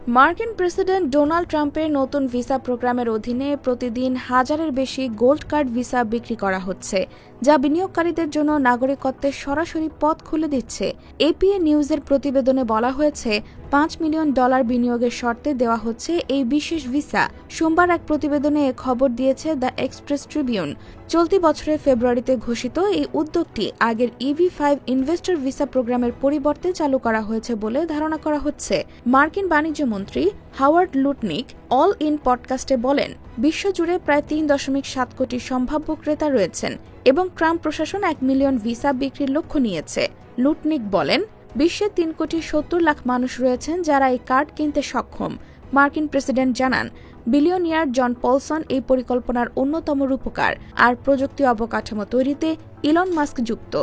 মার্কিন president Donald ট্রাম্পের নতুন ভিসা প্রোগ্রামের অধীনে প্রতিদিন হাজারের বেশি গোল্ড কার্ড ভিসা বিক্রি করা হচ্ছে, যা বিনিয়োগকারীদের জন্য নাগরিকত্বের সরাসরি পথ খুলে দিচ্ছে। এপিএ নিউজের প্রতিবেদনে বলা হয়েছে, $5 মিলিয়ন বিনিয়োগের শর্তে দেওয়া হচ্ছে এই বিশেষ ভিসা। সোমবার এক প্রতিবেদনে এ খবর দিয়েছে দ্য এক্সপ্রেস ট্রিবিউন। চলতি বছরের ফেব্রুয়ারিতে ঘোষিত এই উদ্যোগটি আগের EB-5 ইনভেস্টর ভিসা প্রোগ্রামের পরিবর্তে চালু করা হয়েছে বলে ধারণা করা হচ্ছে। মার্কিন বাণিজ্য মন্ত্রী হাওয়ার্ড লুটনিক অল ইন পডকাস্টে বলেন, বিশ্বজুড়ে প্রায় 3.7 কোটি সম্ভাব্য ক্রেতা রয়েছেন এবং ট্রাম্প প্রশাসন 1 মিলিয়ন ভিসা বিক্রির লক্ষ্য নিয়েছে। লুটনিক বলেন, বিশ্বে 3.70 কোটি মানুষ রয়েছেন যারা এই কার্ড কিনতে সক্ষম। মার্কিন প্রেসিডেন্ট জানান, বিলিয়নিয়ার জন পলসন এই পরিকল্পনার অন্যতম রূপকার, আর প্রযুক্তি অবকাঠামো তৈরিতে ইলন মাস্ক যুক্ত।